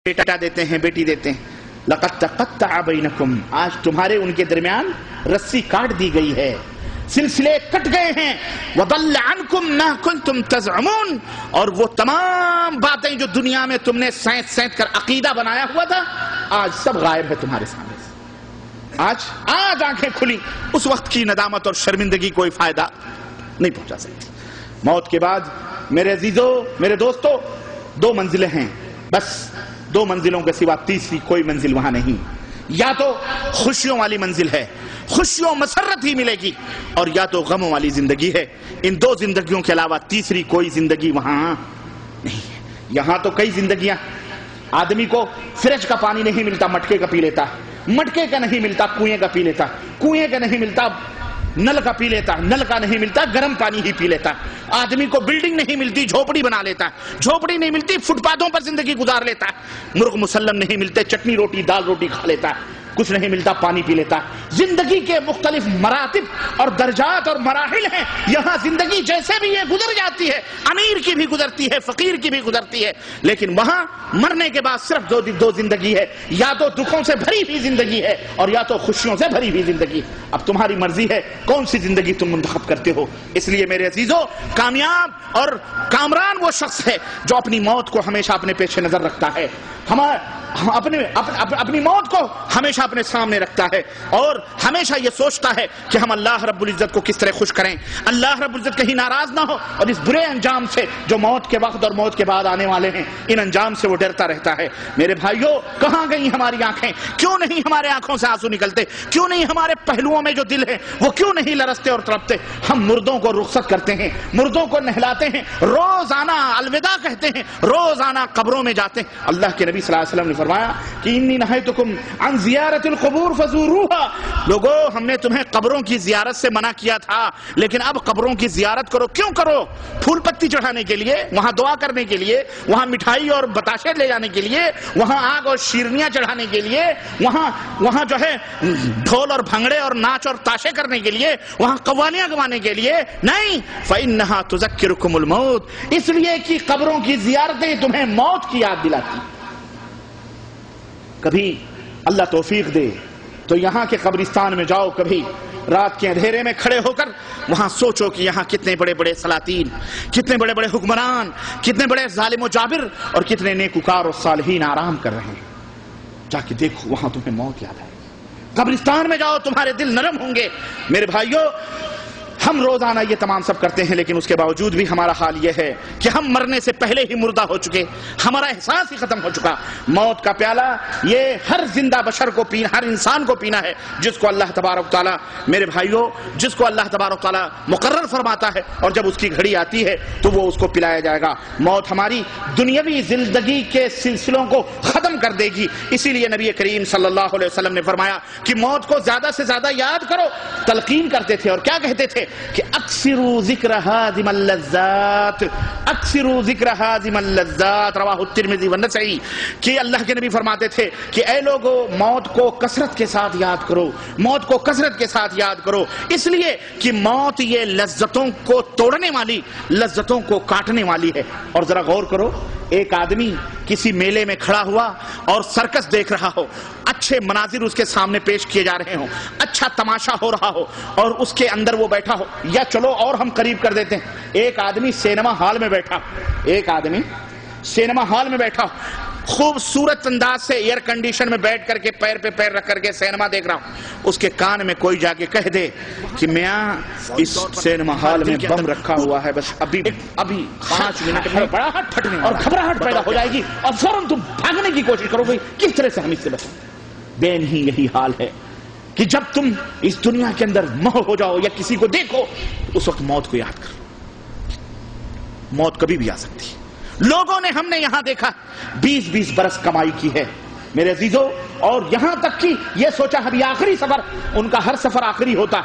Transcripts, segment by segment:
بیٹا دیتے ہیں، بیٹی دیتے ہیں. لَقَدْ تَقَطَّعَ بَيْنَكُمْ، آج تمہارے ان کے درمیان رسی کاٹ دی گئی ہے، سلسلے کٹ گئے ہیں. وَضَلَّ عَنْكُمْ مَا كُنْتُمْ تَزْعُمُونَ، اور وہ تمام باتیں جو دنیا میں تم نے سینت سینت کر عقیدہ بنایا ہوا تھا، آج سب غائب ہے تمہارے سامنے سے. آج آنکھیں کھلی. اس وقت کی ندامت اور شرمندگی کوئی فائدہ نہیں پہنچا سکتی. موت کے بعد میرے عزیزو، میرے دوستو، دو منزلیں ہیں بس. دو منزلوں کے سوا تیسری کوئی منزل وہاں نہیں. یا تو خوشیوں والی منزل ہے، خوشیوں مسرت ہی ملے گی، اور یا تو غموں والی زندگی ہے. ان دو زندگیوں کے علاوہ تیسری کوئی زندگی وہاں نہیں ہے. یہاں تو کئی زندگیاں. آدمی کو فریج کا پانی نہیں ملتا، مٹکے کا پی لیتا. مٹکے کا نہیں ملتا، کنویں کا پی لیتا. کنویں کا نہیں ملتا، نل کا پی لیتا. نل کا نہیں ملتا، گرم پانی ہی پی لیتا. آدمی کو بلڈنگ نہیں ملتی، جھوپڑی بنا لیتا. جھوپڑی نہیں ملتی، فٹ پاتھوں پر زندگی گزار لیتا. مرغ مسلم نہیں ملتے، چٹنی روٹی دال روٹی کھا لیتا. کچھ نہیں ملتا، پانی پی لیتا. زندگی کے مختلف مراتب اور درجات اور مراحل ہیں. یہاں زندگی جیسے بھی یہ گزر جاتی ہے، امیر کی بھی گزرتی ہے، فقیر کی بھی گزرتی ہے، لیکن وہاں مرنے کے بعد صرف دو زندگی ہے. یا تو دکھوں سے بھری ہوئی زندگی ہے، اور یا تو خوشیوں سے بھری ہوئی زندگی. اب تمہاری مرضی ہے کون سی زندگی تم منتخب کرتے ہو. اس لیے میرے عزیزو، کامیاب اور کامران وہ شخص ہے جو اپنی موت کو ہمیشہ اپنے پیش نظر رکھتا ہے، اپنی موت کو ہمیشہ اپنے سامنے رکھتا ہے، اور ہمیشہ یہ سوچتا ہے کہ ہم اللہ رب العزت کو کس طرح خوش کریں، اللہ رب العزت کہیں ناراض نہ ہو. اور اس برے انجام سے جو موت کے وقت اور موت کے بعد آنے والے ہیں، ان انجام سے وہ ڈرتا رہتا ہے. میرے بھائیو، کہاں گئی ہماری آنکھیں؟ کیوں نہیں ہمارے آنکھوں سے آنسو نکلتے؟ کیوں نہیں ہمارے پہلوؤں میں جو دل ہے وہ کیوں نہیں لرزتے اور تڑپتے؟ ہم مردوں کو رخصت کرتے ہیں، مردوں کو نہلاتے ہیں، روزانہ الوداع کہتے ہیں، روزانہ قبروں میں جاتے ہیں. اللہ کے نبی صلی اللہ علیہ وسلم نے فرمایا کہ انی نہیتکم عن زیارت القبور فزوروها. لوگو، ہم نے تمہیں قبروں کی زیارت سے منع کیا تھا، لیکن اب قبروں کی زیارت کرو. کیوں کرو؟ پھول پتی چڑھانے کے لیے، وہاں دعا کرنے کے لیے، وہاں مٹھائی اور بتاشے لے جانے کے لیے، وہاں آگ اور شیرنیاں چڑھانے کے لیے، وہاں جو ہے ڈھول اور بھنگڑے اور ناچ اور تاشے کرنے کے لیے، وہاں قوالیاں گوانے کے لیے نہیں. فإنها تذکرکم الموت، اس لیے کہ قبروں کی زیارتیں تمہیں موت کی یاد دلاتی. کبھی اللہ توفیق دے تو یہاں کے قبرستان میں جاؤ. کبھی رات کے اندھیرے میں کھڑے ہو کر وہاں سوچو کہ یہاں کتنے بڑے بڑے سلاطین، کتنے بڑے بڑے حکمران، کتنے بڑے ظالم و جابر اور کتنے نیکوکار اور صالحین آرام کر رہے ہیں. جا کے دیکھو، وہاں تمہیں موت یاد آئے. قبرستان میں جاؤ، تمہارے دل نرم ہوں گے. میرے بھائیو، ہم روزانہ یہ تمام سب کرتے ہیں، لیکن اس کے باوجود بھی ہمارا حال یہ ہے کہ ہم مرنے سے پہلے ہی مردہ ہو چکے، ہمارا احساس ہی ختم ہو چکا. موت کا پیالہ یہ ہر زندہ بشر کو پینا، ہر انسان کو پینا ہے، جس کو اللہ تبارک تعالیٰ، میرے بھائیوں، جس کو اللہ تبارک تعالیٰ مقرر فرماتا ہے، اور جب اس کی گھڑی آتی ہے تو وہ اس کو پلایا جائے گا. موت ہماری دنیاوی زندگی کے سلسلوں کو ختم کر دے گی. اسی لیے نبی کریم صلی اللہ علیہ وسلم نے فرمایا کہ موت کو زیادہ سے زیادہ یاد کرو. تلقین کرتے تھے اور کیا کہتے تھے کہ اکثروا ذکر ہاضم اللذات، اکثروا ذکر ہاضم اللذات، رواہ الترمذی والنسائی. کہ اللہ کے نبی فرماتے تھے کہ اے لوگو، موت کو کثرت کے ساتھ یاد کرو، موت کو کثرت کے ساتھ یاد کرو. اس لیے کہ موت یہ لذتوں کو توڑنے والی، لذتوں کو کاٹنے والی ہے. اور ذرا غور کرو، ایک آدمی کسی میلے میں کھڑا ہوا اور سرکس دیکھ رہا ہو، اچھے مناظر اس کے سامنے پیش کیے جا رہے ہوں، اچھا تماشا ہو رہا ہو، اور اس کے اندر وہ بیٹھا ہو. یا چلو اور ہم قریب کر دیتے ہیں، ایک آدمی سینما ہال میں بیٹھا، ایک آدمی سینما ہال میں بیٹھا، خوبصورت انداز سے ایئر کنڈیشن میں بیٹھ کر کے پیر پہ پیر رکھ کر کے سینما دیکھ رہا ہوں. اس کے کان میں کوئی جا کے کہہ دے کہ میاں اس سینما ہال میں بم رکھا ہوا ہے، بس ابھی 5 منٹ میں بڑا ہٹ پھٹنے اور گھبراہٹ پیدا ہو جائے گی، اور فوراً تم بھاگنے کی کوشش کرو گے کس طرح سے ہم اس سے بچیں. بے نہیں یہی حال ہے کہ جب تم اس دنیا کے اندر مہو ہو جاؤ یا کسی کو دیکھو، اس وقت موت کو یاد کرو. موت کبھی بھی آ سکتی ہے. لوگوں نے، ہم نے یہاں دیکھا 20-20 برس کمائی کی ہے میرے عزیزو، اور یہاں تک کہ یہ سوچا ابھی آخری سفر، ان کا ہر سفر آخری ہوتا،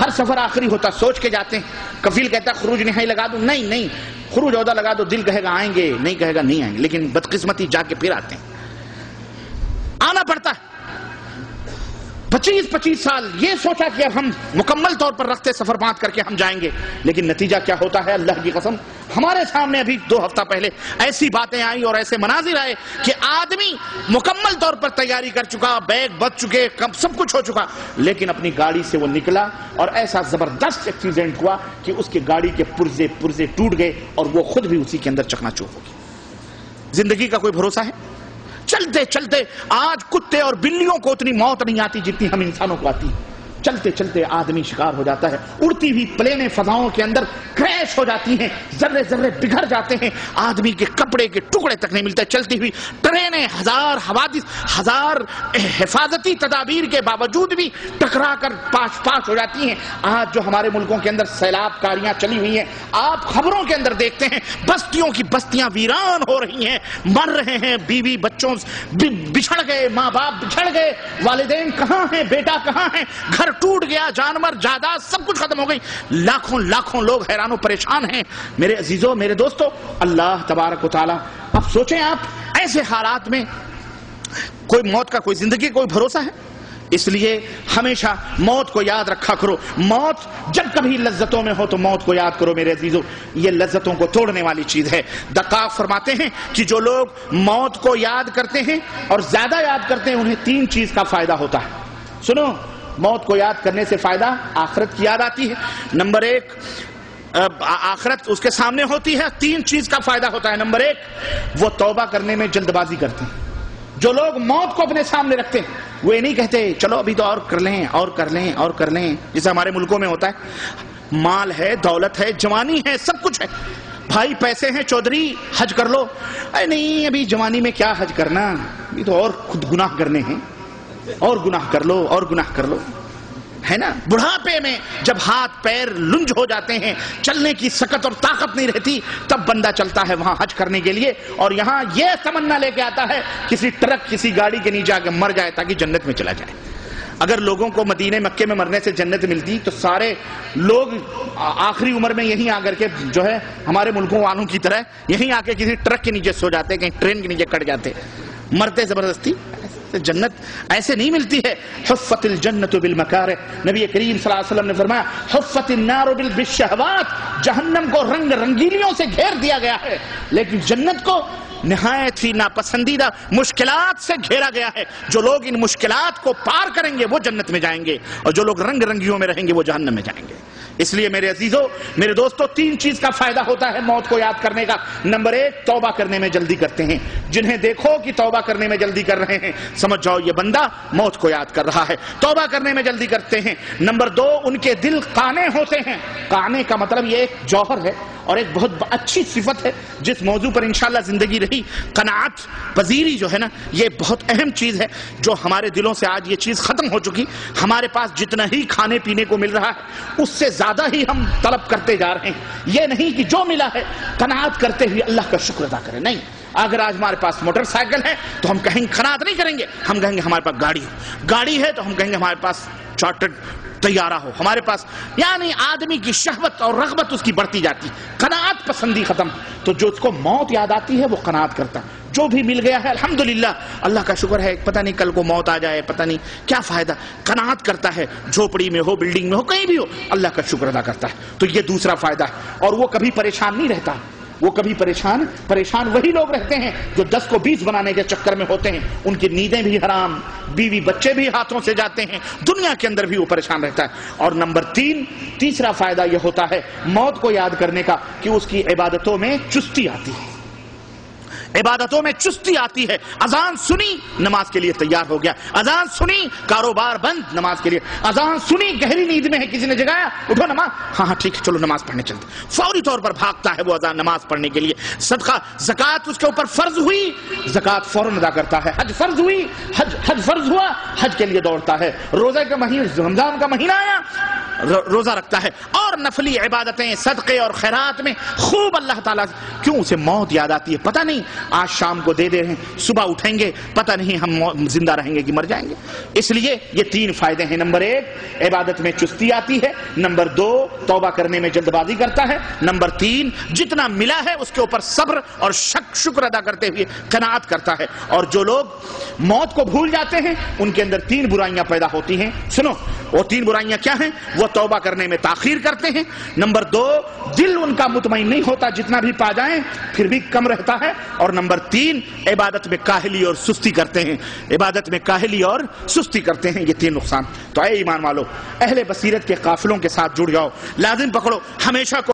ہر سفر آخری ہوتا. سوچ کے جاتے ہیں. کفیل کہتا ہے خروج نہائی لگا دو، نہیں خروج عہدہ لگا دو. دل کہے گا آئیں گے، نہیں کہے گا نہیں آئیں گے، لیکن بدقسمتی جا کے پھر آتے ہیں، آنا پڑتا ہے. 25 سال یہ سوچا کہ اب ہم مکمل طور پر رخت سفر باندھ کر کے ہم جائیں گے، لیکن نتیجہ کیا ہوتا ہے؟ اللہ کی قسم ہمارے سامنے ابھی 2 ہفتہ پہلے ایسی باتیں آئیں اور ایسے مناظر آئے کہ آدمی مکمل طور پر تیاری کر چکا، بیگ بچ چکے، سب کچھ ہو چکا، لیکن اپنی گاڑی سے وہ نکلا اور ایسا زبردست ایکسیڈنٹ ہوا کہ اس کی گاڑی کے پرزے ٹوٹ گئے اور وہ خود بھی اسی کے اندر چکنا چور ہو گئی۔ زندگی کا کوئی بھروسہ ہے؟ چلتے چلتے آج کتے اور بلیوں کو اتنی موت نہیں آتی جتنی ہم انسانوں کو آتی۔ چلتے چلتے آدمی شکار ہو جاتا ہے، اڑتی ہوئی پلینے فضاؤں کے اندر کریش ہو جاتی ہیں، ذرے ذرے بگھر جاتے ہیں، آدمی کے کپڑے کے ٹکڑے تک نہیں ملتے، چلتی ہوئی ٹرینیں ہزار حوادث، ہزار حفاظتی تدابیر کے باوجود بھی ٹکرا کر پاش ہو جاتی ہیں۔ آج جو ہمارے ملکوں کے اندر سیلاب کاریاں چلی ہوئی ہیں، آپ خبروں کے اندر دیکھتے ہیں بستیوں کی بستیاں ویران ہو رہی ہیں، مر رہے ہیں، بیوی بچوں بچھڑ گئے، ماں باپ بچھڑ گئے، والدین کہاں ہیں، بیٹا کہاں ہے، گھر ٹوٹ گیا، جانور جائیداد سب کچھ ختم ہو گئی، لاکھوں لوگ حیران و پریشان ہیں۔ میرے عزیزوں، میرے دوستوں، اللہ تبارک و تعالی، اب سوچیں آپ ایسے حالات میں کوئی موت کا، کوئی زندگی کا کوئی بھروسہ ہے؟ اس لیے ہمیشہ موت کو یاد رکھا کرو۔ موت جب کبھی لذتوں میں ہو تو موت کو یاد کرو میرے عزیزوں، یہ لذتوں کو توڑنے والی چیز ہے۔ دقاق فرماتے ہیں کہ جو لوگ موت کو یاد کرتے ہیں اور زیادہ یاد کرتے ہیں انہیں 3 چیز کا فائدہ ہوتا ہے۔ سنو، موت کو یاد کرنے سے فائدہ آخرت کی یاد آتی ہے۔ نمبر 1، آخرت اس کے سامنے ہوتی ہے، 3 چیز کا فائدہ ہوتا ہے۔ نمبر 1، وہ توبہ کرنے میں جلد بازی کرتے ہیں۔ جو لوگ موت کو اپنے سامنے رکھتے ہیں وہ یہ نہیں کہتے چلو ابھی تو اور کر لیں، جیسے ہمارے ملکوں میں ہوتا ہے، مال ہے، دولت ہے، جوانی ہے، سب کچھ ہے، بھائی پیسے ہیں، چودھری حج کر لو، ارے نہیں ابھی جوانی میں کیا حج کرنا، ابھی تو اور خود گناہ کرنے ہیں، اور گناہ کر لو، ہے نا۔ بڑھاپے میں جب ہاتھ پیر لنج ہو جاتے ہیں، چلنے کی سکت اور طاقت نہیں رہتی، تب بندہ چلتا ہے وہاں حج کرنے کے لیے، اور یہاں یہ تمنا لے کے آتا ہے کسی ٹرک، کسی گاڑی کے نیچے آ کے مر جائے تاکہ جنت میں چلا جائے۔ اگر لوگوں کو مدینے مکے میں مرنے سے جنت ملتی تو سارے لوگ آخری عمر میں یہیں آ کر کے جو ہے ہمارے ملکوں والوں کی طرح یہیں آ کے کسی ٹرک کے نیچے سو جاتے، کہیں ٹرین کے نیچے کٹ جاتے، مرتے زبردستی۔ جنت ایسے نہیں ملتی ہے۔ حفت الجنت بالمکارہ، نبی کریم صلی اللہ علیہ وسلم نے فرمایا حفت النار بالشہوات، جہنم کو رنگ رنگیلیوں سے گھیر دیا گیا ہے، لیکن جنت کو نہایت ہی ناپسندیدہ مشکلات سے گھیرا گیا ہے۔ جو لوگ ان مشکلات کو پار کریں گے وہ جنت میں جائیں گے، اور جو لوگ رنگ رنگیوں میں رہیں گے وہ جہنم میں جائیں گے۔ اس لیے میرے عزیزوں، میرے دوستوں، 3 چیز کا فائدہ ہوتا ہے موت کو یاد کرنے کا۔ نمبر 1، توبہ کرنے میں جلدی کرتے ہیں۔ جنہیں دیکھو کہ توبہ کرنے میں جلدی کر رہے ہیں، سمجھ جاؤ یہ بندہ موت کو یاد کر رہا ہے، توبہ کرنے میں جلدی کرتے ہیں۔ نمبر 2، ان کے دل قانے ہوتے ہیں۔ قانے کا مطلب یہ ایک جوہر ہے اور ایک بہت اچھی صفت ہے جس موضوع پر انشاءاللہ زندگی رہی، قناعت پذیری جو ہے نا، یہ بہت اہم چیز ہے جو ہمارے دلوں سے آج یہ چیز ختم ہو چکی۔ ہمارے پاس جتنا ہی کھانے پینے کو مل رہا ہے اس سے زیادہ ہی ہم طلب کرتے جا رہے ہیں۔ یہ نہیں کہ جو ملا ہے قناعت کرتے ہوئے اللہ کا شکر ادا کریں، نہیں۔ اگر آج ہمارے پاس موٹر سائیکل ہے تو ہم کہیں قناعت نہیں کریں گے، ہم کہیں گے ہمارے پاس گاڑی ہے تو ہم کہیں گے ہمارے پاس چارٹرڈ طیارہ ہو ہمارے پاس، یعنی آدمی کی شہوت اور رغبت اس کی بڑھتی جاتی، قناعت پسندی ختم۔ تو جو اس کو موت یاد آتی ہے وہ قناعت کرتا ہے، جو بھی مل گیا ہے الحمدللہ اللہ کا شکر ہے، پتہ نہیں کل کو موت آ جائے، پتہ نہیں کیا فائدہ، قناعت کرتا ہے، جھوپڑی میں ہو، بلڈنگ میں ہو، کہیں بھی ہو، اللہ کا شکر ادا کرتا ہے۔ تو یہ دوسرا فائدہ ہے، اور وہ کبھی پریشان نہیں رہتا۔ وہ کبھی پریشان وہی لوگ رہتے ہیں جو 10 کو 20 بنانے کے چکر میں ہوتے ہیں، ان کی نیندیں بھی حرام، بیوی بچے بھی ہاتھوں سے جاتے ہیں، دنیا کے اندر بھی وہ پریشان رہتا ہے۔ اور نمبر 3، تیسرا فائدہ یہ ہوتا ہے موت کو یاد کرنے کا کہ اس کی عبادتوں میں چستی آتی ہے، عبادتوں میں چستی آتی ہے۔ اذان سنی نماز کے لیے تیار ہو گیا، اذان سنی کاروبار بند نماز کے لیے، اذان سنی گہری نیند میں ہے کسی نے جگایا اٹھو نماز، ہاں ٹھیک ہے چلو نماز پڑھنے چلتے، فوری طور پر بھاگتا ہے وہ اذان نماز پڑھنے کے لیے۔ صدقہ زکوٰۃ اس کے اوپر فرض ہوئی، زکوٰۃ فوراً ادا کرتا ہے۔ حج فرض ہوئی، حج فرض ہوا، حج کے لیے دوڑتا ہے۔ روزے کا مہینہ، رمضان کا مہینہ آیا، روزہ رکھتا ہے۔ اور نفلی عبادتیں صدقے اور خیرات میں خوب اللہ تعالیٰ کیوں اسے موت یاد آتی ہے؟ پتہ نہیں آج شام کو دے دے رہے ہیں، صبح اٹھیں گے پتہ نہیں ہم زندہ رہیں گے کہ مر جائیں گے۔ اس لیے یہ 3 فائدے ہیں۔ نمبر 1 عبادت میں چستی آتی ہے، نمبر 2 توبہ کرنے میں جلد بازی کرتا ہے، نمبر 3 جتنا ملا ہے اس کے اوپر صبر اور شکر ادا کرتے ہوئے قناعت کرتا ہے۔ اور جو لوگ موت کو بھول جاتے ہیں ان کے اندر 3 برائیاں پیدا ہوتی ہیں۔ سنو وہ 3 برائیاں کیا ہیں؟ وہ توبہ کرنے میں تاخیر کرتے ہیں، نمبر 2 دل ان کا مطمئن نہیں ہوتا، جتنا بھی پا جائیں پھر بھی کم رہتا ہے، اور نمبر 3 عبادت میں کاہلی اور سستی کرتے ہیں، عبادت میں کاہلی اور سستی کرتے ہیں۔ یہ 3 نقصان۔ تو اے ایمان والو، اہل بصیرت کے قافلوں کے ساتھ جڑ جاؤ، لازم پکڑو ہمیشہ کو